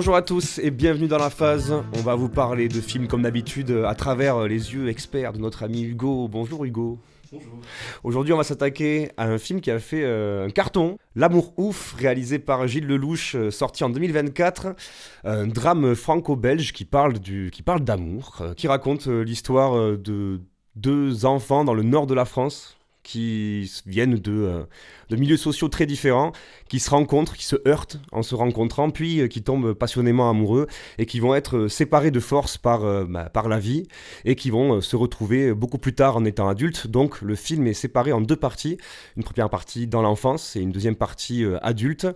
Bonjour à tous et bienvenue dans La Phase. On va vous parler de films comme d'habitude à travers les yeux experts de notre ami Hugo. Bonjour Hugo. Bonjour. Aujourd'hui on va s'attaquer à un film qui a fait un carton, L'Amour ouf, réalisé par Gilles Lelouch, sorti en 2024. Un drame franco-belge qui parle d'amour, qui raconte l'histoire de deux enfants dans le nord de la France qui viennent de milieux sociaux très différents, qui se rencontrent, qui se heurtent en se rencontrant, puis qui tombent passionnément amoureux et qui vont être séparés de force par la vie et qui vont se retrouver beaucoup plus tard en étant adultes. Donc le film est séparé en deux parties, une première partie dans l'enfance et une deuxième partie adulte.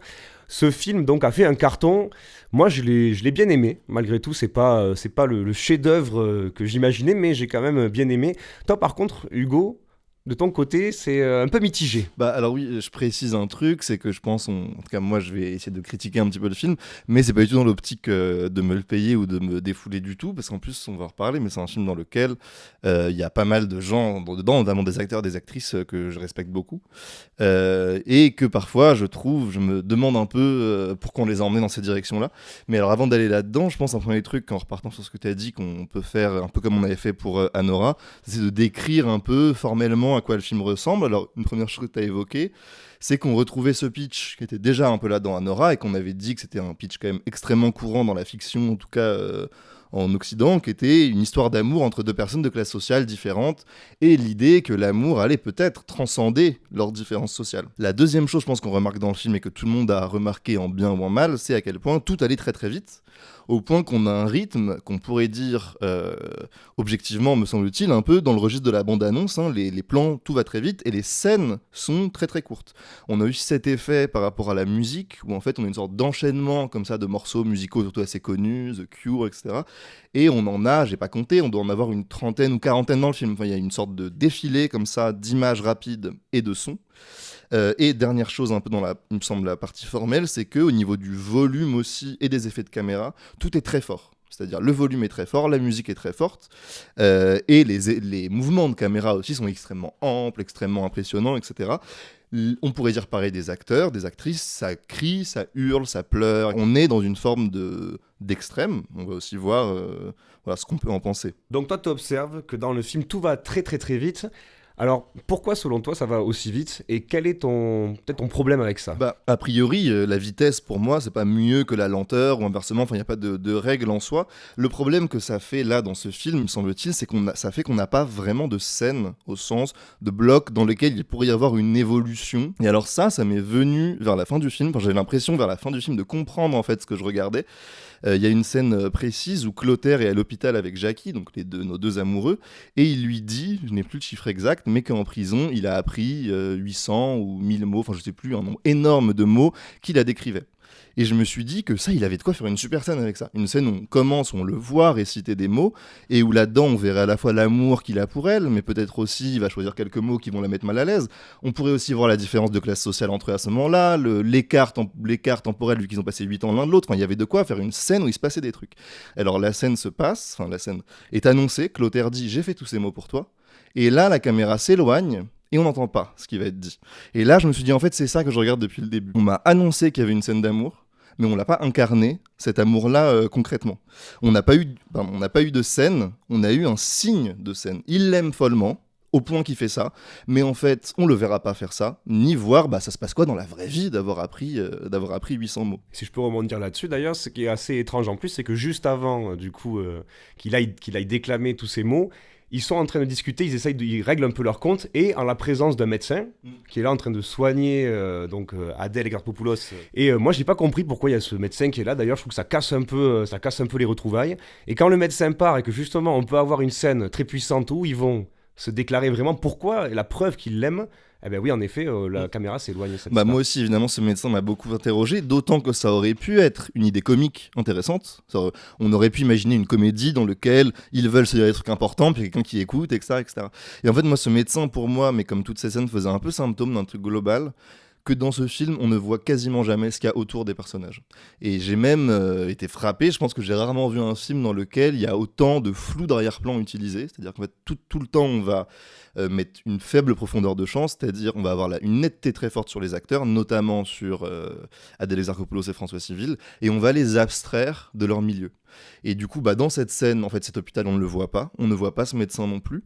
Ce film donc a fait un carton. Moi je l'ai bien aimé. Malgré tout c'est pas le chef-d'œuvre que j'imaginais, mais j'ai quand même bien aimé. Toi par contre Hugo, de ton côté, c'est un peu mitigé. Alors oui, je précise un truc, c'est que je pense, en tout cas moi je vais essayer de critiquer un petit peu le film, mais c'est pas du tout dans l'optique de me le payer ou de me défouler du tout, parce qu'en plus on va en reparler, mais c'est un film dans lequel il y a pas mal de gens dedans, notamment des acteurs, des actrices que je respecte beaucoup, et que parfois je me demande un peu pourquoi on les a emmenés dans cette direction-là. Mais alors avant d'aller là-dedans, je pense un premier truc, en repartant sur ce que tu as dit, qu'on peut faire un peu comme on avait fait pour Anora, c'est de décrire un peu formellement à quoi le film ressemble. Alors, une première chose que tu as évoquée, c'est qu'on retrouvait ce pitch qui était déjà un peu là dans Anora et qu'on avait dit que c'était un pitch quand même extrêmement courant dans la fiction, en tout cas en Occident, qui était une histoire d'amour entre deux personnes de classes sociales différentes et l'idée que l'amour allait peut-être transcender leurs différences sociales. La deuxième chose, je pense qu'on remarque dans le film et que tout le monde a remarqué en bien ou en mal, c'est à quel point tout allait très très vite, au point qu'on a un rythme qu'on pourrait dire objectivement, me semble-t-il, un peu dans le registre de la bande-annonce, hein, les plans, tout va très vite, et les scènes sont très très courtes. On a eu cet effet par rapport à la musique, où en fait on a une sorte d'enchaînement comme ça de morceaux musicaux, surtout assez connus, The Cure, etc. Et on en a, j'ai pas compté, on doit en avoir une trentaine ou quarantaine dans le film. Enfin, il y a une sorte de défilé comme ça d'images rapides et de sons. Et dernière chose un peu il me semble, la partie formelle, c'est qu'au niveau du volume aussi et des effets de caméra, tout est très fort. C'est-à-dire le volume est très fort, la musique est très forte, et les mouvements de caméra aussi sont extrêmement amples, extrêmement impressionnants, etc. On pourrait dire pareil des acteurs, des actrices, ça crie, ça hurle, ça pleure. On est dans une forme d'extrême. On va aussi voir ce qu'on peut en penser. Donc toi tu observes que dans le film tout va très très très vite. Alors, pourquoi selon toi ça va aussi vite et quel est peut-être ton problème avec ça ? A priori, la vitesse pour moi, c'est pas mieux que la lenteur ou inversement, enfin il n'y a pas de règle en soi. Le problème que ça fait là dans ce film, me semble-t-il, c'est ça fait qu'on n'a pas vraiment de scène au sens de bloc dans lequel il pourrait y avoir une évolution. Et alors ça m'est venu vers la fin du film, j'avais l'impression vers la fin du film de comprendre en fait ce que je regardais. Il y a une scène précise où Clotaire est à l'hôpital avec Jackie, donc nos deux amoureux, et il lui dit, je n'ai plus le chiffre exact, mais qu'en prison, il a appris 800 ou 1000 mots, enfin je sais plus, un nombre énorme de mots qu'il a décrivait. Et je me suis dit que ça, il avait de quoi faire une super scène avec ça. Une scène où on commence, on le voit réciter des mots, et où là-dedans, on verrait à la fois l'amour qu'il a pour elle, mais peut-être aussi, il va choisir quelques mots qui vont la mettre mal à l'aise. On pourrait aussi voir la différence de classe sociale entre eux à ce moment-là, l'écart temporel, vu qu'ils ont passé 8 ans l'un de l'autre. Enfin, il y avait de quoi faire une scène où il se passait des trucs. Alors la scène se passe, enfin la scène est annoncée, Clotaire dit « j'ai fait tous ces mots pour toi », et là, la caméra s'éloigne, et on n'entend pas ce qui va être dit. Et là, je me suis dit, en fait, c'est ça que je regarde depuis le début. On m'a annoncé qu'il y avait une scène d'amour, mais on l'a pas incarné, cet amour-là, concrètement. On n'a pas eu de scène, on a eu un signe de scène. Il l'aime follement, au point qu'il fait ça, mais en fait, on le verra pas faire ça, ni voir, ça se passe quoi dans la vraie vie d'avoir appris 800 mots. Si je peux rebondir là-dessus d'ailleurs, ce qui est assez étrange en plus, c'est que juste avant, qu'il aille déclamer tous ces mots, ils sont en train de discuter, ils règlent un peu leur compte, et en la présence d'un médecin qui est là en train de soigner Adèle Exarchopoulos. Et moi, j'ai pas compris pourquoi il y a ce médecin qui est là. D'ailleurs, je trouve que ça casse un peu les retrouvailles. Et quand le médecin part et que justement on peut avoir une scène très puissante où ils vont se déclarer vraiment pourquoi et la preuve qu'ils l'aiment. Eh bien oui, en effet, la caméra s'éloigne. Moi aussi, évidemment, ce médecin m'a beaucoup interrogé, d'autant que ça aurait pu être une idée comique intéressante. On aurait pu imaginer une comédie dans laquelle ils veulent se dire des trucs importants, puis quelqu'un qui écoute, etc., etc. Et en fait, moi, ce médecin, pour moi, mais comme toutes ces scènes, faisait un peu symptôme d'un truc global que dans ce film, on ne voit quasiment jamais ce qu'il y a autour des personnages. Et j'ai même été frappé, je pense que j'ai rarement vu un film dans lequel il y a autant de flou d'arrière-plan utilisé, c'est-à-dire qu'en fait, tout le temps, on va mettre une faible profondeur de champ, c'est-à-dire on va avoir une netteté très forte sur les acteurs, notamment sur Adèle Exarchopoulos et François Civil, et on va les abstraire de leur milieu. Et du coup, dans cette scène, en fait, cet hôpital, on ne le voit pas, on ne voit pas ce médecin non plus.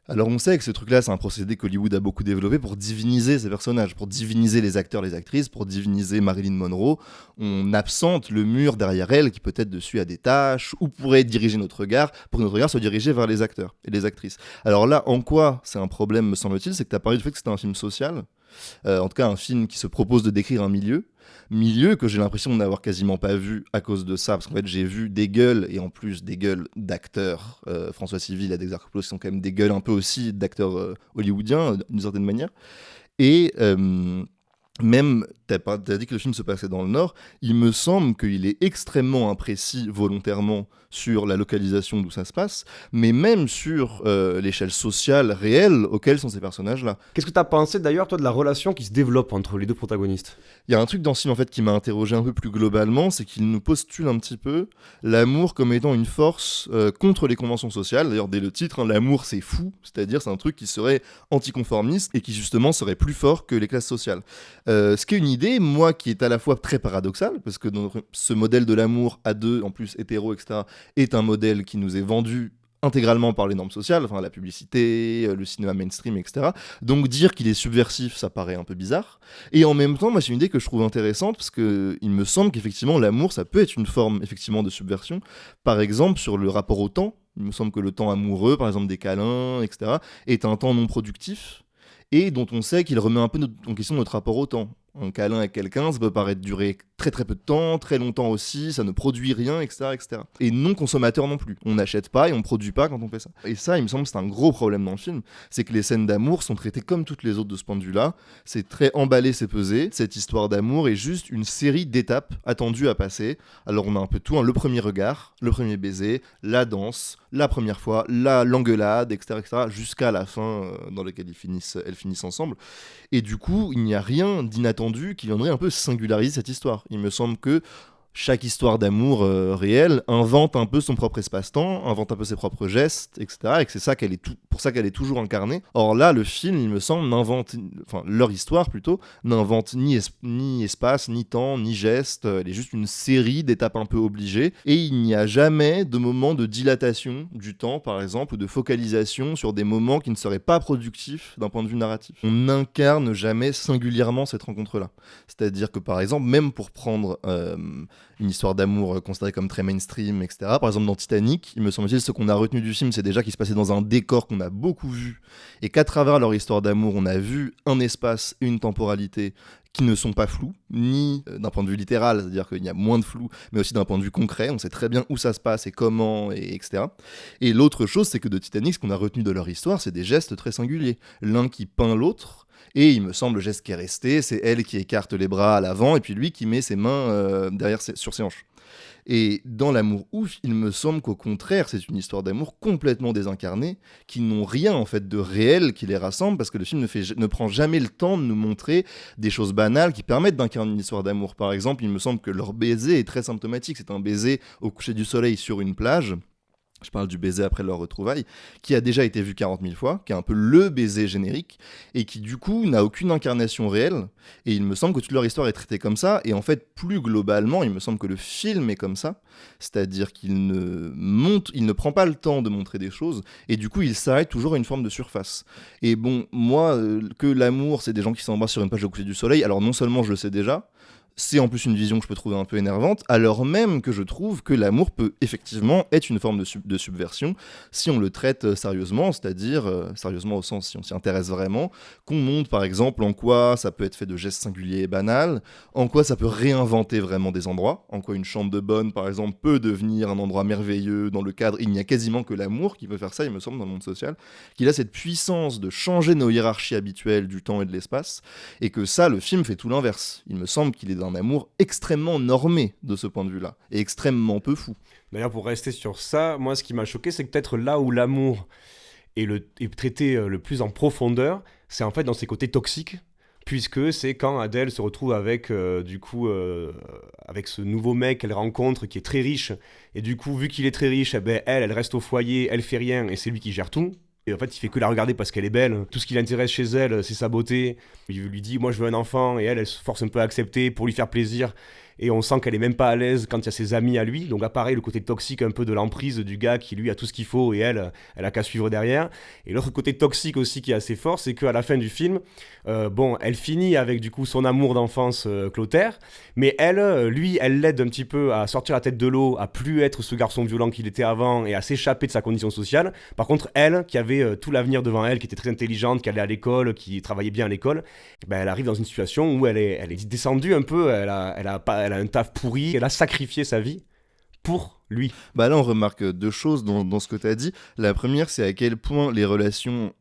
Alors on sait que ce truc-là, c'est un procédé qu'Hollywood a beaucoup développé pour diviniser ses personnages, pour diviniser les acteurs, les actrices, pour diviniser Marilyn Monroe. On absente le mur derrière elle qui peut-être dessus a des taches ou pourrait diriger notre regard pour que notre regard soit dirigé vers les acteurs et les actrices. Alors là, en quoi c'est un problème, me semble-t-il, c'est que tu as parlé du fait que c'était un film social, en tout cas un film qui se propose de décrire un milieu que j'ai l'impression de n'avoir quasiment pas vu à cause de ça, parce qu'en fait j'ai vu des gueules, et en plus des gueules d'acteurs, François Civil et Adèle Exarchopoulos, qui sont quand même des gueules un peu aussi d'acteurs hollywoodiens, d'une certaine manière, et même, t'as dit que le film se passait dans le Nord, il me semble qu'il est extrêmement imprécis volontairement sur la localisation d'où ça se passe, mais même sur l'échelle sociale réelle auquel sont ces personnages-là. Qu'est-ce que t'as pensé d'ailleurs, toi, de la relation qui se développe entre les deux protagonistes ? Il y a un truc dans ce film en fait qui m'a interrogé un peu plus globalement, c'est qu'il nous postule un petit peu l'amour comme étant une force contre les conventions sociales. D'ailleurs, dès le titre, l'amour c'est fou, c'est-à-dire c'est un truc qui serait anticonformiste et qui justement serait plus fort que les classes sociales. Ce qui est une idée, moi, qui est à la fois très paradoxale, parce que ce modèle de l'amour à deux, en plus hétéro, etc., est un modèle qui nous est vendu intégralement par les normes sociales, enfin la publicité, le cinéma mainstream, etc. Donc dire qu'il est subversif, ça paraît un peu bizarre. Et en même temps, moi, c'est une idée que je trouve intéressante, parce qu'il me semble qu'effectivement, l'amour, ça peut être une forme, effectivement, de subversion. Par exemple, sur le rapport au temps, il me semble que le temps amoureux, par exemple des câlins, etc., est un temps non productif, et dont on sait qu'il remet un peu en question notre rapport au temps. Un câlin avec quelqu'un, ça peut paraître durer très très peu de temps, très longtemps aussi, ça ne produit rien, etc., etc. Et non consommateur non plus. On n'achète pas et on produit pas quand on fait ça. Et ça, il me semble que c'est un gros problème dans le film, c'est que les scènes d'amour sont traitées comme toutes les autres de ce point de vue-là. C'est très emballé, c'est pesé. Cette histoire d'amour est juste une série d'étapes attendues à passer. Alors on a un peu tout, le premier regard, le premier baiser, la danse, la première fois, l'engueulade, etc., jusqu'à la fin dans laquelle elles finissent ensemble. Et du coup, il n'y a rien d'inattendu qui viendrait un peu singulariser cette histoire. Il me semble que chaque histoire d'amour réelle invente un peu son propre espace-temps, invente un peu ses propres gestes, etc. Et que c'est ça pour ça qu'elle est toujours incarnée. Or là, le film, il me semble, leur histoire plutôt, n'invente ni espace, ni temps, ni geste. Elle est juste une série d'étapes un peu obligées. Et il n'y a jamais de moment de dilatation du temps, par exemple, ou de focalisation sur des moments qui ne seraient pas productifs d'un point de vue narratif. On n'incarne jamais singulièrement cette rencontre-là. C'est-à-dire que, par exemple, même pour prendre une histoire d'amour considérée comme très mainstream, etc. Par exemple, dans Titanic, il me semble-t-il, ce qu'on a retenu du film, c'est déjà qu'il se passait dans un décor qu'on a beaucoup vu, et qu'à travers leur histoire d'amour, on a vu un espace et une temporalité qui ne sont pas flous, ni d'un point de vue littéral, c'est-à-dire qu'il y a moins de flou, mais aussi d'un point de vue concret, on sait très bien où ça se passe et comment, etc. Et l'autre chose, c'est que de Titanic, ce qu'on a retenu de leur histoire, c'est des gestes très singuliers. L'un qui peint l'autre, et il me semble, le geste qui est resté, c'est elle qui écarte les bras à l'avant, et puis lui qui met ses mains sur ses hanches. Et dans L'amour ouf, il me semble qu'au contraire, c'est une histoire d'amour complètement désincarnée, qui n'ont rien en fait de réel qui les rassemble, parce que le film ne prend jamais le temps de nous montrer des choses banales qui permettent d'incarner une histoire d'amour. Par exemple, il me semble que leur baiser est très symptomatique. C'est un baiser au coucher du soleil sur une plage. Je parle du baiser après leur retrouvaille, qui a déjà été vu 40 000 fois, qui est un peu le baiser générique, et qui du coup n'a aucune incarnation réelle, et il me semble que toute leur histoire est traitée comme ça, et en fait plus globalement, il me semble que le film est comme ça, c'est-à-dire qu'il ne prend pas le temps de montrer des choses, et du coup il s'arrête toujours à une forme de surface. Et bon, moi, que l'amour c'est des gens qui s'embrassent sur une plage au coucher du soleil, alors non seulement je le sais déjà, c'est en plus une vision que je peux trouver un peu énervante, alors même que je trouve que l'amour peut effectivement être une forme de subversion si on le traite sérieusement, c'est-à-dire sérieusement au sens si on s'y intéresse vraiment, qu'on montre par exemple en quoi ça peut être fait de gestes singuliers et banals, en quoi ça peut réinventer vraiment des endroits, en quoi une chambre de bonne par exemple peut devenir un endroit merveilleux dans le cadre, il n'y a quasiment que l'amour qui peut faire ça, il me semble, dans le monde social, qu'il a cette puissance de changer nos hiérarchies habituelles du temps et de l'espace, et que ça, le film fait tout l'inverse. Il me semble qu'il est d'un amour extrêmement normé de ce point de vue-là, et extrêmement peu fou. D'ailleurs, pour rester sur ça, moi, ce qui m'a choqué, c'est que peut-être là où l'amour est traité le plus en profondeur, c'est en fait dans ses côtés toxiques. puisque c'est quand Adèle se retrouve avec, avec ce nouveau mec qu'elle rencontre qui est très riche, et du coup, vu qu'il est très riche, eh ben, elle reste au foyer, elle fait rien, et c'est lui qui gère tout. Et en fait, il fait que la regarder parce qu'elle est belle. Tout ce qui l'intéresse chez elle, c'est sa beauté. Il lui dit, moi je veux un enfant, et elle se force un peu à accepter pour lui faire plaisir. Et on sent qu'elle est même pas à l'aise quand il y a ses amis à lui. Donc là, pareil, le côté toxique un peu de l'emprise du gars qui lui a tout ce qu'il faut et elle a qu'à suivre derrière. Et l'autre côté toxique aussi qui est assez fort, c'est qu'à la fin du film, elle finit avec du coup son amour d'enfance, Clotaire, mais lui, elle l'aide un petit peu à sortir la tête de l'eau, à plus être ce garçon violent qu'il était avant et à s'échapper de sa condition sociale. Par contre, elle, qui avait tout l'avenir devant elle, qui était très intelligente, qui allait à l'école, qui travaillait bien à l'école, ben, elle arrive dans une situation où elle est descendue un peu, elle a un taf pourri, elle a sacrifié sa vie pour lui. Bah là, on remarque deux choses dans ce que tu as dit. La première, c'est à quel point les relations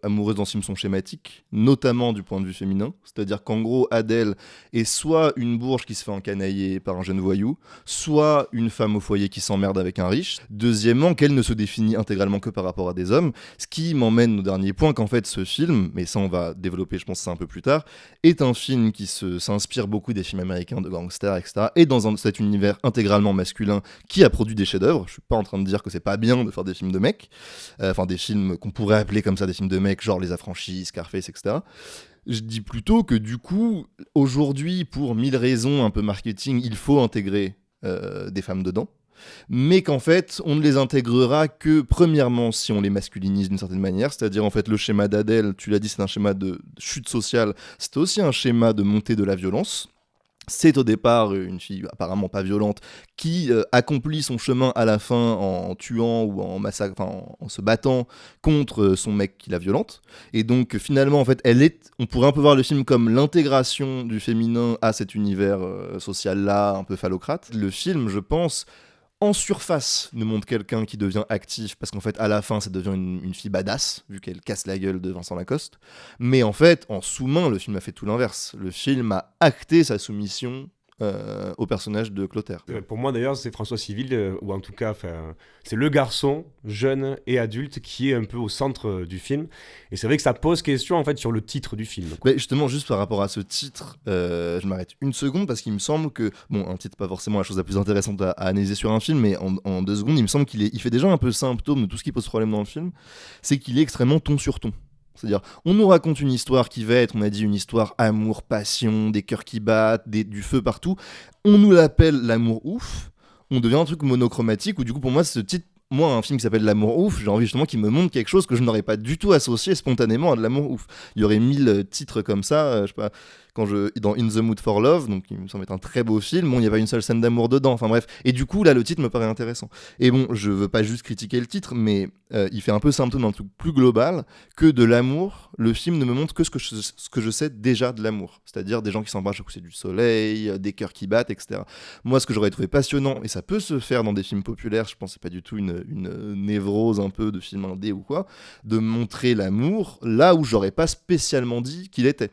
amoureuses dans ce film sont schématiques, notamment du point de vue féminin. C'est-à-dire qu'en gros, Adèle est soit une bourge qui se fait encanailler par un jeune voyou, soit une femme au foyer qui s'emmerde avec un riche. Deuxièmement, qu'elle ne se définit intégralement que par rapport à des hommes, ce qui m'emmène au dernier point, qu'en fait ce film, mais ça on va développer je pense ça un peu plus tard, est un film qui s'inspire beaucoup des films américains de gangsters, etc. Et dans cet univers intégralement masculin qui a produit des chefs-d'œuvre. Je suis pas en train de dire que c'est pas bien de faire des films de mecs, enfin des films qu'on pourrait appeler comme ça des films de mecs, genre Les Affranchis, Scarface, etc. Je dis plutôt que du coup, aujourd'hui, pour 1000 raisons un peu marketing, il faut intégrer des femmes dedans. Mais qu'en fait, on ne les intégrera que, premièrement, si on les masculinise d'une certaine manière, c'est-à-dire en fait le schéma d'Adèle, tu l'as dit, c'est un schéma de chute sociale, c'est aussi un schéma de montée de la violence. C'est au départ une fille apparemment pas violente qui accomplit son chemin à la fin en tuant ou en se battant contre son mec qui la violente. Et donc finalement en fait on pourrait un peu voir le film comme l'intégration du féminin à cet univers social là un peu phallocrate. Le film, je pense, en surface, nous montre quelqu'un qui devient actif, parce qu'en fait, à la fin, ça devient une fille badass, vu qu'elle casse la gueule de Vincent Lacoste. Mais en fait, en sous-main, le film a fait tout l'inverse. Le film a acté sa soumission au personnage de Clotaire. Pour moi d'ailleurs c'est François Civil, ou en tout cas c'est le garçon jeune et adulte qui est un peu au centre du film, et c'est vrai que ça pose question en fait sur le titre du film. Mais justement, juste par rapport à ce titre, je m'arrête une seconde parce qu'il me semble que, bon, un titre pas forcément la chose la plus intéressante à analyser sur un film, mais en 2 secondes, il me semble qu'il fait déjà un peu symptôme de tout ce qui pose problème dans le film, c'est qu'il est extrêmement ton sur ton. C'est-à-dire, on nous raconte une histoire qui va être, on a dit, une histoire amour, passion, des cœurs qui battent, du feu partout. On nous l'appelle l'amour ouf. On devient un truc monochromatique où du coup, pour moi, ce titre, moi, un film qui s'appelle L'amour ouf, j'ai envie justement qu'il me montre quelque chose que je n'aurais pas du tout associé spontanément à de l'amour ouf. Il y aurait 1000 titres comme ça, je sais pas, dans In the Mood for Love, donc il me semble être un très beau film, bon, il n'y a pas une seule scène d'amour dedans, enfin bref. Et du coup, là, le titre me paraît intéressant. Et bon, je veux pas juste critiquer le titre, mais il fait un peu symptôme d'un truc plus global, que de l'amour, le film ne me montre que ce que je sais déjà de l'amour. C'est-à-dire des gens qui s'embrassent au coucher du soleil, des cœurs qui battent, etc. Moi, ce que j'aurais trouvé passionnant, et ça peut se faire dans des films populaires, je pense que c'est pas du tout une névrose un peu de film indé ou quoi, de montrer l'amour là où j'aurais pas spécialement dit qu'il était.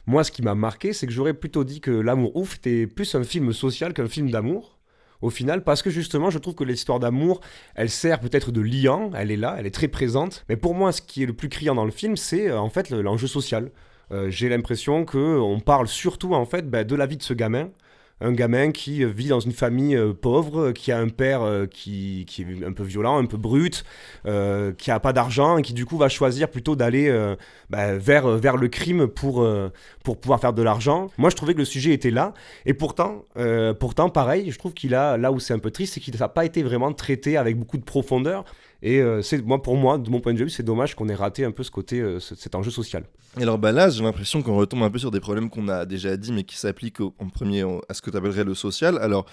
Moi, ce qui m'a marqué, c'est que j'aurais plutôt dit que L'amour ouf était plus un film social qu'un film d'amour, au final, parce que justement, je trouve que l'histoire d'amour, elle sert peut-être de liant, elle est là, elle est très présente, mais pour moi, ce qui est le plus criant dans le film, c'est en fait l'enjeu social. J'ai l'impression qu'on parle surtout en fait de la vie de ce gamin. Un gamin qui vit dans une famille pauvre, qui a un père qui est un peu violent, un peu brut, qui a pas d'argent et qui du coup va choisir plutôt d'aller vers le crime pour pouvoir faire de l'argent. Moi je trouvais que le sujet était là, et pourtant pareil, je trouve qu'il a, là où c'est un peu triste, c'est qu'il n'a pas été vraiment traité avec beaucoup de profondeur. Et pour moi, de mon point de vue, c'est dommage qu'on ait raté un peu ce côté, cet enjeu social. Et alors là, j'ai l'impression qu'on retombe un peu sur des problèmes qu'on a déjà dit, mais qui s'appliquent en premier à ce que tu appellerais le social. Alors,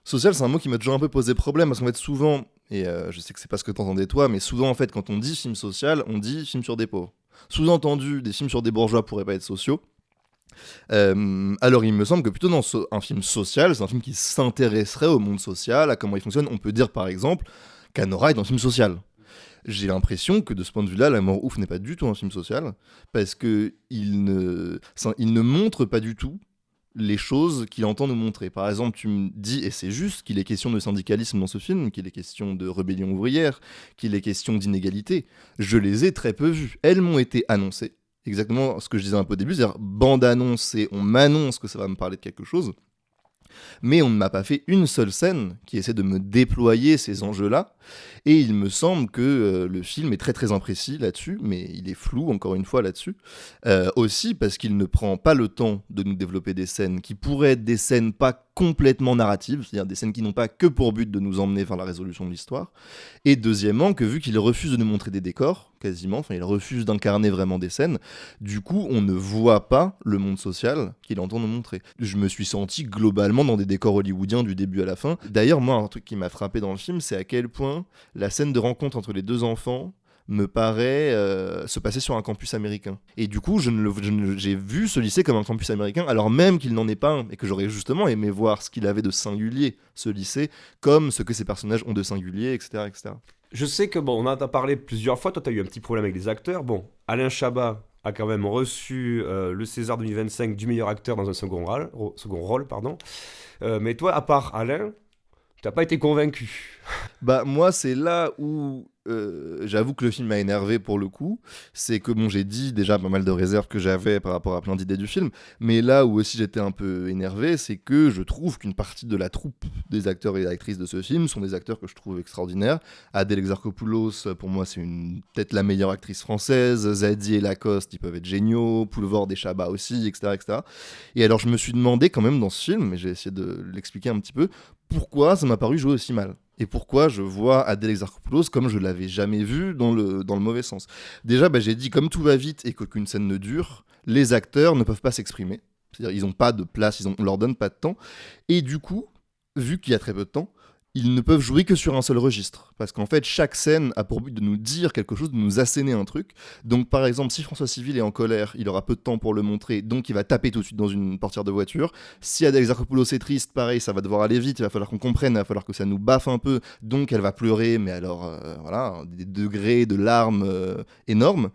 social, c'est un mot qui m'a toujours un peu posé problème, parce qu'en fait, souvent, et je sais que c'est pas ce que t'entendais toi, mais souvent, en fait, quand on dit film social, on dit film sur des pauvres. Sous-entendu, des films sur des bourgeois pourraient pas être sociaux. Alors il me semble que plutôt dans un film social, c'est un film qui s'intéresserait au monde social, à comment il fonctionne. On peut dire par exemple qu'Anora est un film social. J'ai l'impression que de ce point de vue-là, L'amour ouf n'est pas du tout un film social, parce qu'il ne montre pas du tout les choses qu'il entend nous montrer. Par exemple, tu me dis, et c'est juste, qu'il est question de syndicalisme dans ce film, qu'il est question de rébellion ouvrière, qu'il est question d'inégalité. Je les ai très peu vues. Elles m'ont été annoncées. exactement ce que je disais un peu au début, c'est-à-dire bande-annonce, c'est on m'annonce que ça va me parler de quelque chose, mais on ne m'a pas fait une seule scène qui essaie de me déployer ces enjeux-là. Et il me semble que le film est très très imprécis là-dessus, mais il est flou encore une fois là-dessus. Aussi parce qu'il ne prend pas le temps de nous développer des scènes qui pourraient être des scènes pas complètement narratives, c'est-à-dire des scènes qui n'ont pas que pour but de nous emmener vers la résolution de l'histoire. Et deuxièmement, que vu qu'il refuse de nous montrer des décors, quasiment, enfin il refuse d'incarner vraiment des scènes, du coup on ne voit pas le monde social qu'il entend nous montrer. Je me suis senti globalement dans des décors hollywoodiens du début à la fin. D'ailleurs, moi, un truc qui m'a frappé dans le film, c'est à quel point la scène de rencontre entre les deux enfants me paraît se passer sur un campus américain. Et du coup, j'ai vu ce lycée comme un campus américain, alors même qu'il n'en est pas un, et que j'aurais justement aimé voir ce qu'il avait de singulier, ce lycée, comme ce que ces personnages ont de singulier, etc. etc. Je sais que, bon, on en a parlé plusieurs fois, toi tu as eu un petit problème avec les acteurs. Bon, Alain Chabat a quand même reçu le César 2025 du meilleur acteur dans un second rôle, pardon. Mais toi, à part Alain, t'as pas été convaincu. Bah moi c'est là où j'avoue que le film m'a énervé pour le coup, c'est que bon j'ai dit déjà pas mal de réserves que j'avais par rapport à plein d'idées du film, mais là où aussi j'étais un peu énervé, c'est que je trouve qu'une partie de la troupe des acteurs et actrices de ce film sont des acteurs que je trouve extraordinaires. Adèle Exarchopoulos, pour moi c'est peut-être la meilleure actrice française, Zadie et Lacoste ils peuvent être géniaux, Poulvord et Chabat aussi, etc., etc. Et alors je me suis demandé quand même dans ce film, et j'ai essayé de l'expliquer un petit peu, pourquoi ça m'a paru jouer aussi mal. Et pourquoi je vois Adèle Exarchopoulos comme je l'avais jamais vu dans le mauvais sens. Déjà, j'ai dit, comme tout va vite et qu'aucune scène ne dure, les acteurs ne peuvent pas s'exprimer. C'est-à-dire, ils n'ont pas de place, on leur donne pas de temps. Et du coup, vu qu'il y a très peu de temps, ils ne peuvent jouer que sur un seul registre. Parce qu'en fait, chaque scène a pour but de nous dire quelque chose, de nous asséner un truc. Donc, par exemple, si François Civil est en colère, il aura peu de temps pour le montrer, donc il va taper tout de suite dans une portière de voiture. Si Adèle Exarchopoulos est triste, pareil, ça va devoir aller vite, il va falloir qu'on comprenne, il va falloir que ça nous baffe un peu, donc elle va pleurer, mais alors, voilà, des degrés de larmes énormes.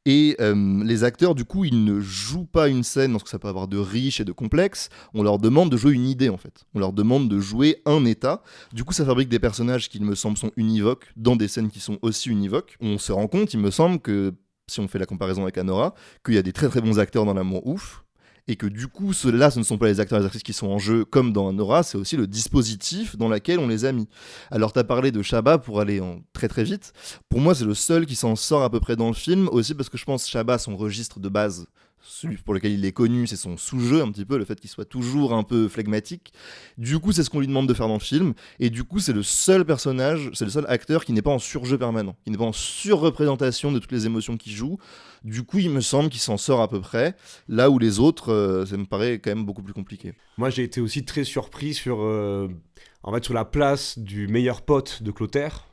Et les acteurs, du coup, ils ne jouent pas une scène dans ce que ça peut avoir de riche et de complexe. On leur demande de jouer une idée, en fait. On leur demande de jouer un état. Du coup, ça fabrique des personnages qui, il me semble, sont univoques dans des scènes qui sont aussi univoques. On se rend compte, il me semble, que si on fait la comparaison avec Anora, qu'il y a des très très bons acteurs dans L'amour ouf. Et que du coup, ceux-là, ce ne sont pas les acteurs et les actrices qui sont en jeu comme dans Anora, c'est aussi le dispositif dans lequel on les a mis. Alors, tu as parlé de Chabat pour aller en très très vite. Pour moi, c'est le seul qui s'en sort à peu près dans le film, aussi parce que je pense Chabat, son registre de base, celui pour lequel il est connu, c'est son sous-jeu un petit peu, le fait qu'il soit toujours un peu flegmatique. Du coup, c'est ce qu'on lui demande de faire dans le film, et du coup, c'est le seul personnage, c'est le seul acteur qui n'est pas en surjeu permanent, qui n'est pas en surreprésentation de toutes les émotions qu'il joue. Du coup, il me semble qu'il s'en sort à peu près, là où les autres, ça me paraît quand même beaucoup plus compliqué. Moi, j'ai été aussi très surpris sur la place du meilleur pote de Clotaire.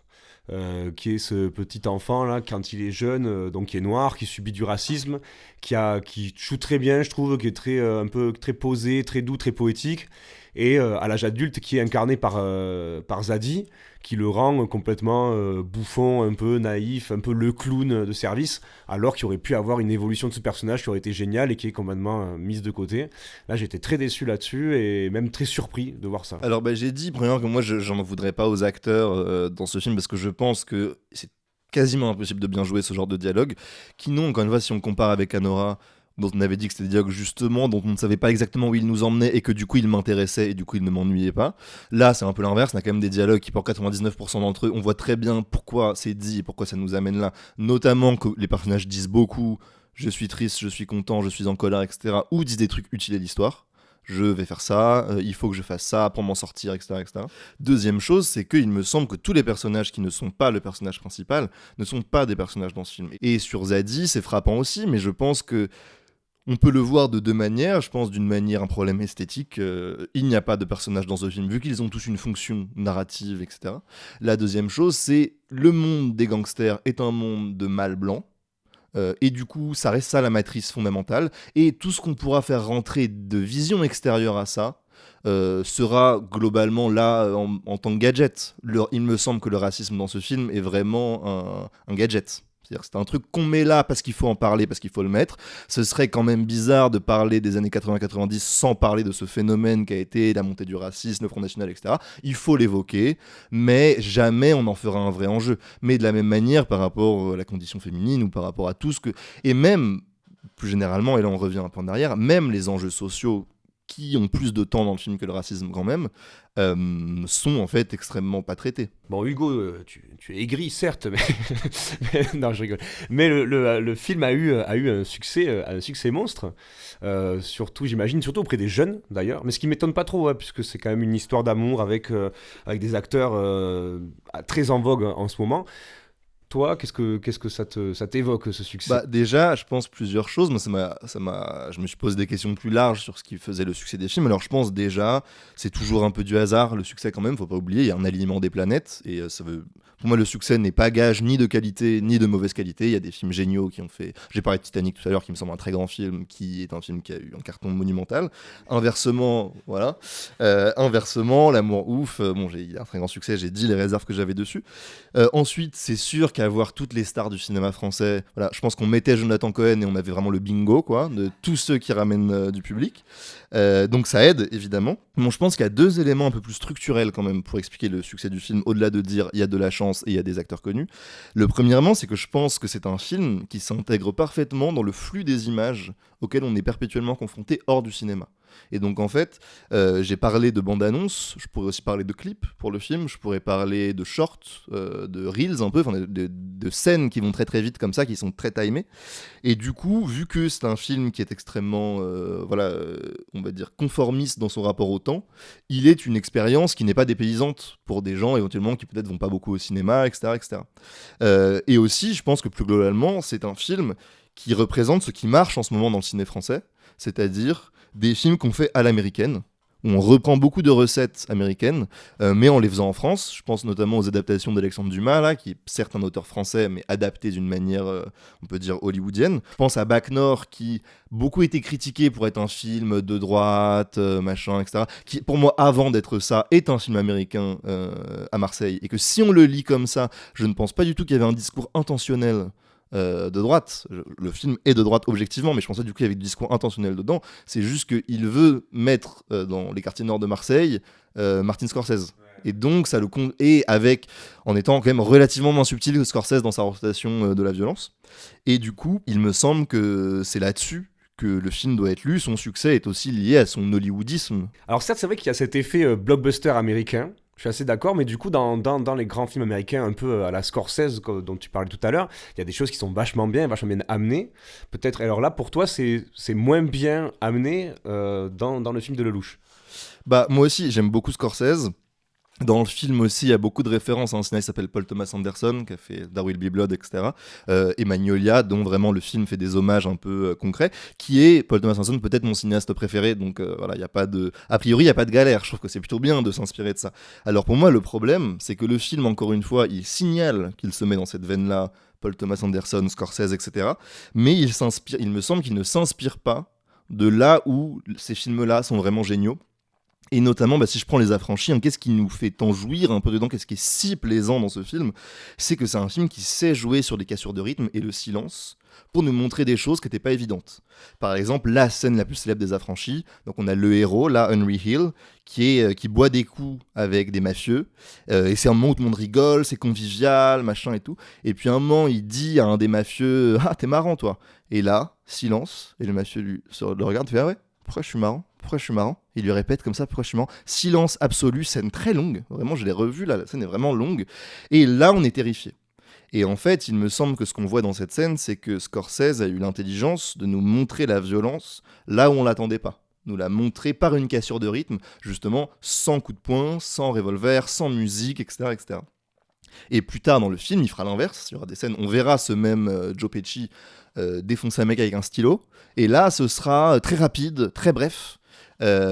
Qui est ce petit enfant là quand il est jeune, donc qui est noir, qui subit du racisme, qui joue très bien, je trouve, qui est un peu très posé, très doux, très poétique, et à l'âge adulte qui est incarné par Zadie, qui le rend complètement bouffon, un peu naïf, un peu le clown de service, alors qu'il aurait pu avoir une évolution de ce personnage qui aurait été géniale et qui est complètement mise de côté. Là, j'étais très déçu là-dessus et même très surpris de voir ça. Alors, j'ai dit, premièrement, que moi, j'en voudrais pas aux acteurs dans ce film, parce que je pense que c'est quasiment impossible de bien jouer ce genre de dialogue, qui n'ont, encore une fois, si on compare avec Anora, dont on avait dit que c'était des dialogues justement, dont on ne savait pas exactement où il nous emmenait et que du coup il m'intéressait et du coup il ne m'ennuyait pas. Là c'est un peu l'inverse, on a quand même des dialogues qui pour 99% d'entre eux, on voit très bien pourquoi c'est dit et pourquoi ça nous amène là, notamment que les personnages disent beaucoup je suis triste, je suis content, je suis en colère, etc. ou disent des trucs utiles à l'histoire. Je vais faire ça, il faut que je fasse ça pour m'en sortir, etc., etc. Deuxième chose, c'est qu'il me semble que tous les personnages qui ne sont pas le personnage principal ne sont pas des personnages dans ce film. Et sur Zadie, c'est frappant aussi, mais je pense que on peut le voir de deux manières. Je pense d'une manière un problème esthétique. Il n'y a pas de personnages dans ce film, vu qu'ils ont tous une fonction narrative, etc. La deuxième chose, c'est le monde des gangsters est un monde de mâles blancs. Et du coup, ça reste ça la matrice fondamentale. Et tout ce qu'on pourra faire rentrer de vision extérieure à ça sera globalement là en tant que gadget. Il me semble que le racisme dans ce film est vraiment un gadget. C'est-à-dire que c'est un truc qu'on met là parce qu'il faut en parler, parce qu'il faut le mettre. Ce serait quand même bizarre de parler des années 80-90 sans parler de ce phénomène qui a été la montée du racisme, le Front National, etc. Il faut l'évoquer, mais jamais on en fera un vrai enjeu. Mais de la même manière, par rapport à la condition féminine ou par rapport à tout ce que... Et même plus généralement, et là on revient un peu en arrière, même les enjeux sociaux qui ont plus de temps dans le film que le racisme quand même, sont en fait extrêmement pas traités. Bon, Hugo, tu es aigri, certes, non, je rigole. Mais le film a eu un succès monstre, surtout, j'imagine, surtout auprès des jeunes, d'ailleurs. Mais ce qui m'étonne pas trop, puisque c'est quand même une histoire d'amour avec des acteurs très en vogue en ce moment. Toi, qu'est-ce que ça t'évoque, ce succès? Bah, déjà, je pense plusieurs choses. Moi, je me suis posé des questions plus larges sur ce qui faisait le succès des films. Alors, je pense déjà, c'est toujours un peu du hasard, le succès quand même, faut pas oublier, il y a un alignement des planètes. Et pour moi, le succès n'est pas gage ni de qualité, ni de mauvaise qualité. Il y a des films géniaux qui ont fait. J'ai parlé de Titanic tout à l'heure, qui me semble un très grand film, qui est un film qui a eu un carton monumental. Inversement, voilà. Inversement, L'amour ouf, il y a un très grand succès, j'ai dit les réserves que j'avais dessus. Ensuite, c'est sûr qu'avoir toutes les stars du cinéma français, voilà, je pense qu'on mettait Jonathan Cohen et on avait vraiment le bingo, quoi, de tous ceux qui ramènent du public. Donc ça aide, évidemment. Bon, je pense qu'il y a deux éléments un peu plus structurels quand même pour expliquer le succès du film, au-delà de dire il y a de la chance et il y a des acteurs connus. Le premièrement, c'est que je pense que c'est un film qui s'intègre parfaitement dans le flux des images auxquelles on est perpétuellement confronté hors du cinéma. Et donc en fait, j'ai parlé de bande-annonce, je pourrais aussi parler de clips pour le film, je pourrais parler de shorts, de reels un peu, de scènes qui vont très très vite comme ça, qui sont très timées. Et du coup, vu que c'est un film qui est extrêmement, on va dire, conformiste dans son rapport au temps, il est une expérience qui n'est pas dépaysante pour des gens éventuellement qui peut-être vont pas beaucoup au cinéma, etc. etc. Et aussi, je pense que plus globalement, c'est un film qui représente ce qui marche en ce moment dans le ciné français, c'est-à-dire des films qu'on fait à l'américaine, où on reprend beaucoup de recettes américaines, mais en les faisant en France. Je pense notamment aux adaptations d'Alexandre Dumas, là, qui est certes un auteur français, mais adapté d'une manière, on peut dire, hollywoodienne. Je pense à Bac Nord, qui beaucoup été critiqué pour être un film de droite, machin, etc., qui, pour moi, avant d'être ça, est un film américain à Marseille. Et que si on le lit comme ça, je ne pense pas du tout qu'il y avait un discours intentionnel de droite. Le film est de droite objectivement, mais je pensais du coup qu'il y avait du discours intentionnel dedans. C'est juste qu'il veut mettre dans les quartiers nord de Marseille Martin Scorsese. Et donc ça le et avec en étant quand même relativement moins subtil que Scorsese dans sa représentation de la violence. Et du coup, il me semble que c'est là-dessus que le film doit être lu. Son succès est aussi lié à son hollywoodisme. Alors certes, c'est vrai qu'il y a cet effet blockbuster américain. Je suis assez d'accord, mais du coup, dans les grands films américains, un peu à la Scorsese, dont tu parlais tout à l'heure, il y a des choses qui sont vachement bien amenées. Peut-être, alors là, pour toi, c'est moins bien amené dans le film de Lelouch. Bah, moi aussi, j'aime beaucoup Scorsese. Dans le film aussi, il y a beaucoup de références à un cinéaste qui s'appelle Paul Thomas Anderson, qui a fait There Will Be Blood, etc. Et Magnolia, dont vraiment le film fait des hommages un peu concrets, qui est, Paul Thomas Anderson, peut-être mon cinéaste préféré. Donc voilà, il y a pas de... A priori, il n'y a pas de galère. Je trouve que c'est plutôt bien de s'inspirer de ça. Alors pour moi, le problème, c'est que le film, encore une fois, il signale qu'il se met dans cette veine-là, Paul Thomas Anderson, Scorsese, etc. Mais il me semble qu'il ne s'inspire pas de là où ces films-là sont vraiment géniaux. Et notamment, si je prends Les Affranchis, qu'est-ce qui nous fait tant jouir un peu dedans, qu'est-ce qui est si plaisant dans ce film, c'est que c'est un film qui sait jouer sur des cassures de rythme et le silence pour nous montrer des choses qui n'étaient pas évidentes. Par exemple, la scène la plus célèbre des Affranchis, donc on a le héros, là, Henry Hill, qui boit des coups avec des mafieux, et c'est un moment où tout le monde rigole, c'est convivial, machin et tout, et puis un moment, il dit à un des mafieux « Ah, t'es marrant, toi !» Et là, silence, et le mafieux le regarde, fait « Ah ouais, pourquoi je suis marrant ? Pourquoi je suis marrant ?» Il lui répète comme ça, pourquoi je suis marrant. Silence absolu, scène très longue. Vraiment, je l'ai revue là, la scène est vraiment longue. Et là, on est terrifié. Et en fait, il me semble que ce qu'on voit dans cette scène, c'est que Scorsese a eu l'intelligence de nous montrer la violence là où on l'attendait pas. Nous l'a montré par une cassure de rythme, justement, sans coup de poing, sans revolver, sans musique, etc., etc. Et plus tard dans le film, il fera l'inverse. Il y aura des scènes, on verra ce même Joe Pesci défoncer un mec avec un stylo. Et là, ce sera très rapide, très bref.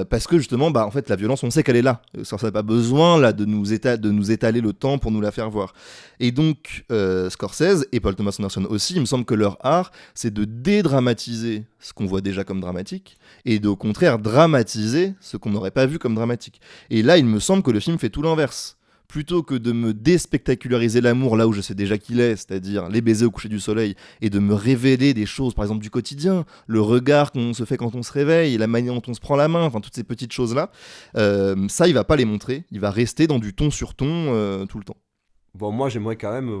Parce que justement, en fait, la violence, on sait qu'elle est là. Ça n'a pas besoin là, de nous étaler le temps pour nous la faire voir. Et donc, Scorsese et Paul Thomas Anderson aussi, il me semble que leur art, c'est de dédramatiser ce qu'on voit déjà comme dramatique, et au contraire dramatiser ce qu'on n'aurait pas vu comme dramatique. Et là, il me semble que le film fait tout l'inverse. Plutôt que de me déspectaculariser l'amour là où je sais déjà qu'il est, c'est-à-dire les baisers au coucher du soleil, et de me révéler des choses, par exemple du quotidien, le regard qu'on se fait quand on se réveille, la manière dont on se prend la main, enfin toutes ces petites choses-là, ça il va pas les montrer, il va rester dans du ton sur ton tout le temps. Bon, moi j'aimerais quand même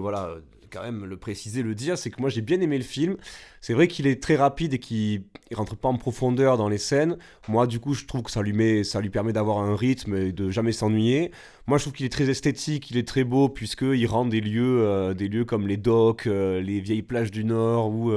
quand même le préciser, le dire, c'est que moi j'ai bien aimé le film. C'est vrai qu'il est très rapide et qu'il ne rentre pas en profondeur dans les scènes. Moi du coup je trouve que ça lui permet d'avoir un rythme et de jamais s'ennuyer. Moi je trouve qu'il est très esthétique, il est très beau puisqu'il rend des lieux comme les docks, les vieilles plages du Nord ou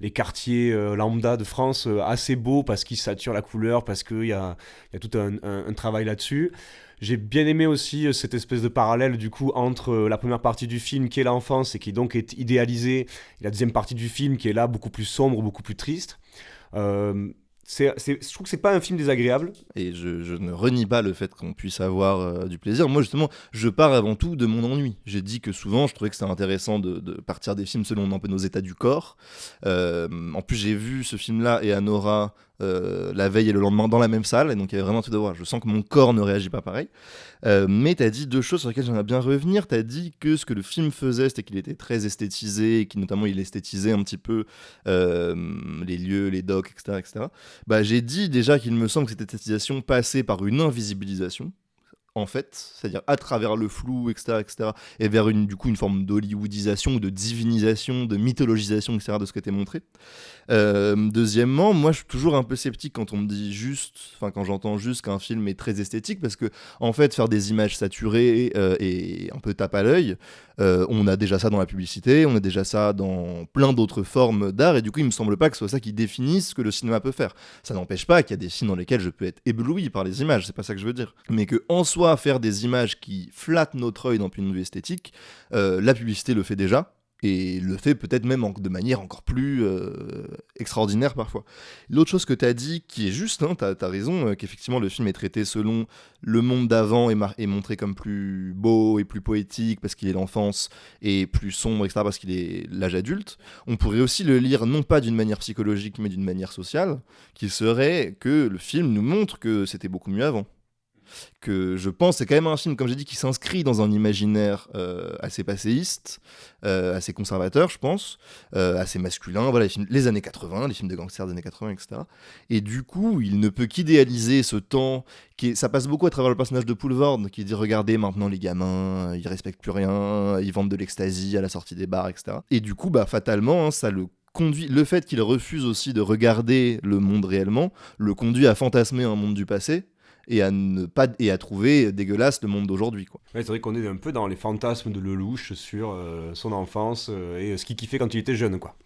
les quartiers lambda de France assez beaux parce qu'ils saturent la couleur, parce qu'il y a tout un travail là-dessus. J'ai bien aimé aussi cette espèce de parallèle du coup entre la première partie du film qui est l'enfance et qui donc est idéalisée, et la deuxième partie du film qui est là beaucoup plus sombre, beaucoup plus triste. Euh, je trouve que c'est pas un film désagréable. Et je ne renie pas le fait qu'on puisse avoir du plaisir. Moi, justement, je pars avant tout de mon ennui. J'ai dit que souvent, je trouvais que c'était intéressant de partir des films selon un peu nos états du corps. En plus, j'ai vu ce film-là et Anora la veille et le lendemain dans la même salle, et donc il y avait vraiment tout à voir. Je sens que mon corps ne réagit pas pareil. Mais tu as dit deux choses sur lesquelles j'aimerais bien revenir. Tu as dit que ce que le film faisait, c'était qu'il était très esthétisé, et qu'il notamment il esthétisait un petit peu les lieux, les docks, etc., etc. Bah, j'ai dit déjà qu'il me semble que cette esthétisation passait par une invisibilisation, en fait, c'est-à-dire à travers le flou, etc., etc., et vers du coup, une forme d'hollywoodisation, ou de divinisation, de mythologisation, etc., de ce qui était montré. Deuxièmement, moi, je suis toujours un peu sceptique quand on me dit quand j'entends juste qu'un film est très esthétique, parce que, en fait, faire des images saturées et un peu tape à l'œil, on a déjà ça dans la publicité, on a déjà ça dans plein d'autres formes d'art, et du coup, il me semble pas que ce soit ça qui définisse ce que le cinéma peut faire. Ça n'empêche pas qu'il y a des films dans lesquels je peux être ébloui par les images, c'est pas ça que je veux dire. Mais que, en soi, faire des images qui flattent notre œil d'un point de vue esthétique, la publicité le fait déjà, et le fait peut-être même de manière encore plus extraordinaire parfois. L'autre chose que tu as dit, qui est juste, hein, tu as raison, qu'effectivement le film est traité selon le monde d'avant, est montré comme plus beau et plus poétique parce qu'il est l'enfance, et plus sombre, etc., parce qu'il est l'âge adulte. On pourrait aussi le lire non pas d'une manière psychologique mais d'une manière sociale, qui serait que le film nous montre que c'était beaucoup mieux avant. Que je pense c'est quand même un film, comme j'ai dit, qui s'inscrit dans un imaginaire assez passéiste, assez conservateur, je pense, assez masculin, voilà, les années 80, les films de gangsters des années 80, etc. Et du coup, il ne peut qu'idéaliser ce temps, ça passe beaucoup à travers le personnage de Poulvord, qui dit « Regardez maintenant les gamins, ils respectent plus rien, ils vendent de l'ecstasy à la sortie des bars, etc. » Et du coup, bah, fatalement, hein, ça le fait qu'il refuse aussi de regarder le monde réellement, le conduit à fantasmer un monde du passé, et à trouver dégueulasse le monde d'aujourd'hui, quoi. Ouais, c'est vrai qu'on est un peu dans les fantasmes de Lelouch sur son enfance et ce qu'il kiffait quand il était jeune, quoi.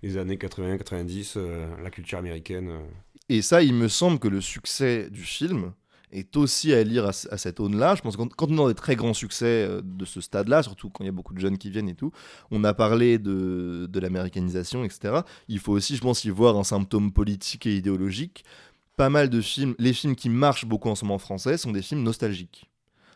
Les années 80-90, la culture américaine. Et ça, il me semble que le succès du film est aussi à lire à cette aune-là. Je pense que quand on est dans des très grands succès de ce stade-là, surtout quand il y a beaucoup de jeunes qui viennent et tout, on a parlé de l'américanisation, etc. Il faut aussi, je pense, y voir un symptôme politique et idéologique. Pas mal de films, les films qui marchent beaucoup en ce moment en français sont des films nostalgiques.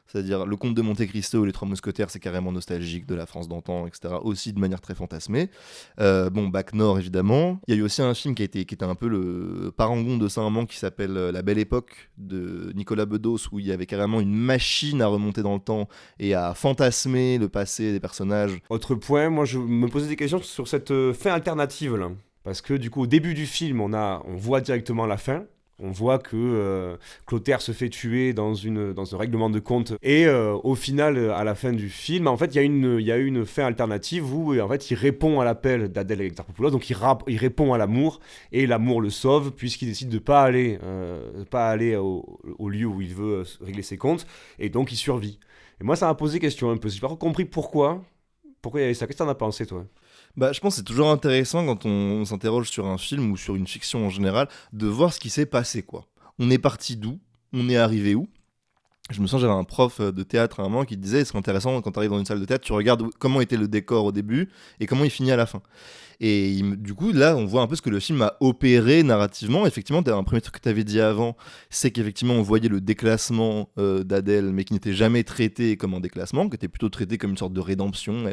C'est-à-dire Le Comte de Monte-Cristo ou Les Trois Mousquetaires, c'est carrément nostalgique de la France d'antan, etc. Aussi de manière très fantasmée. Bac Nord, évidemment. Il y a eu aussi un film qui était un peu le parangon de Saint-Amand qui s'appelle La Belle Époque de Nicolas Bedos, où il y avait carrément une machine à remonter dans le temps et à fantasmer le passé des personnages. Autre point, moi je me posais des questions sur cette fin alternative là. Parce que du coup, au début du film, on voit directement la fin. On voit que Clotaire se fait tuer dans un règlement de compte. Et au final, à la fin du film, en fait, il y a une fin alternative où en fait, il répond à l'appel d'Adèle Exarchopoulos. Donc, il répond à l'amour. Et l'amour le sauve puisqu'il décide de ne pas aller au lieu où il veut régler ses comptes. Et donc, il survit. Et moi, ça m'a posé question un peu. J'ai pas compris pourquoi. Pourquoi il y avait ça. Qu'est-ce que t'en as pensé, toi ? Bah, je pense que c'est toujours intéressant quand on s'interroge sur un film ou sur une fiction en général, de voir ce qui s'est passé, quoi. On est parti d'où ? On est arrivé où ? Je me sens, j'avais un prof de théâtre à un moment qui disait, c'est intéressant quand tu arrives dans une salle de théâtre, tu regardes comment était le décor au début et comment il finit à la fin. Et du coup, là, on voit un peu ce que le film a opéré narrativement. Effectivement, un premier truc que tu avais dit avant, c'est qu'effectivement, on voyait le déclassement d'Adèle, mais qui n'était jamais traité comme un déclassement, qui était plutôt traité comme une sorte de rédemption.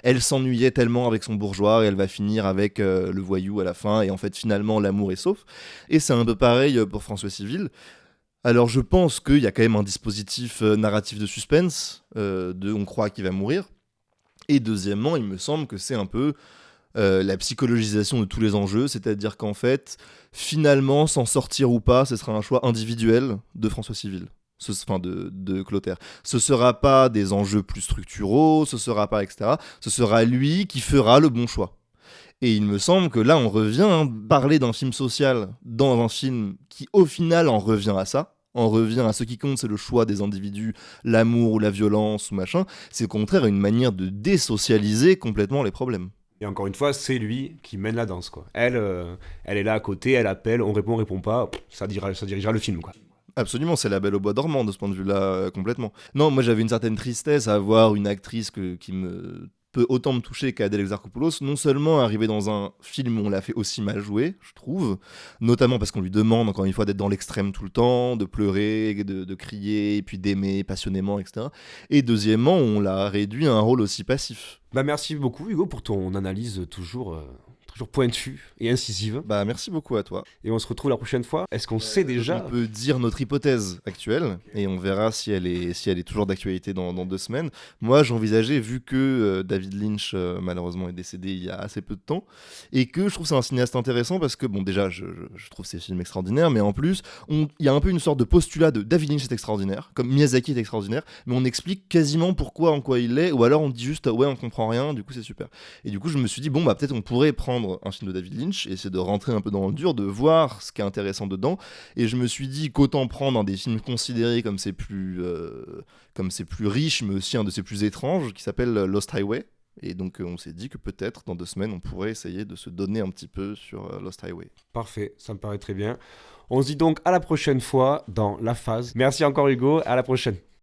Elle s'ennuyait tellement avec son bourgeois et elle va finir avec le voyou à la fin. Et en fait, finalement, l'amour est sauf. Et c'est un peu pareil pour François Civil. Alors je pense qu'il y a quand même un dispositif narratif de suspense, on croit qu'il va mourir. Et deuxièmement, il me semble que c'est un peu la psychologisation de tous les enjeux, c'est-à-dire qu'en fait, finalement, s'en sortir ou pas, ce sera un choix individuel de François Civil. Enfin de Clotaire. Ce sera pas des enjeux plus structuraux, ce sera pas etc. Ce sera lui qui fera le bon choix. Et il me semble que là on revient, hein, parler d'un film social dans un film qui au final en revient à ça, en revient à ce qui compte, c'est le choix des individus, l'amour ou la violence ou machin, c'est au contraire une manière de désocialiser complètement les problèmes. Et encore une fois, c'est lui qui mène la danse, quoi. Elle est là à côté, elle appelle, on répond pas, ça dirigera le film, quoi. Absolument, c'est la Belle au bois dormant de ce point de vue-là, complètement. Non, moi j'avais une certaine tristesse à voir une actrice qui me peut autant me toucher qu'Adèle Exarchopoulos, non seulement arriver dans un film où on l'a fait aussi mal jouer, je trouve, notamment parce qu'on lui demande encore une fois d'être dans l'extrême tout le temps, de pleurer, de crier, et puis d'aimer passionnément, etc. Et deuxièmement, on l'a réduit à un rôle aussi passif. Bah merci beaucoup Hugo pour ton analyse toujours pointue et incisive. Bah merci beaucoup à toi. Et on se retrouve la prochaine fois. Est-ce qu'on sait déjà... On peut dire notre hypothèse actuelle et on verra si elle est toujours d'actualité dans 2 semaines. Moi, j'envisageais, vu que David Lynch malheureusement est décédé il y a assez peu de temps et que je trouve c'est un cinéaste intéressant parce que bon déjà je trouve ses films extraordinaires, mais en plus il y a un peu une sorte de postulat de David Lynch est extraordinaire, comme Miyazaki est extraordinaire, mais on explique quasiment pourquoi, en quoi il l'est, ou alors on dit juste ouais on comprend rien, du coup c'est super. Et du coup je me suis dit bon bah peut-être on pourrait prendre un film de David Lynch et essayer de rentrer un peu dans le dur, de voir ce qui est intéressant dedans. Et je me suis dit qu'autant prendre un des films considérés comme c'est plus riche, mais aussi un de ses plus étranges, qui s'appelle Lost Highway. Et donc on s'est dit que peut-être dans 2 semaines on pourrait essayer de se donner un petit peu sur Lost Highway. Parfait, ça me paraît très bien. On se dit donc à la prochaine fois dans La Phase. Merci encore Hugo, à la prochaine.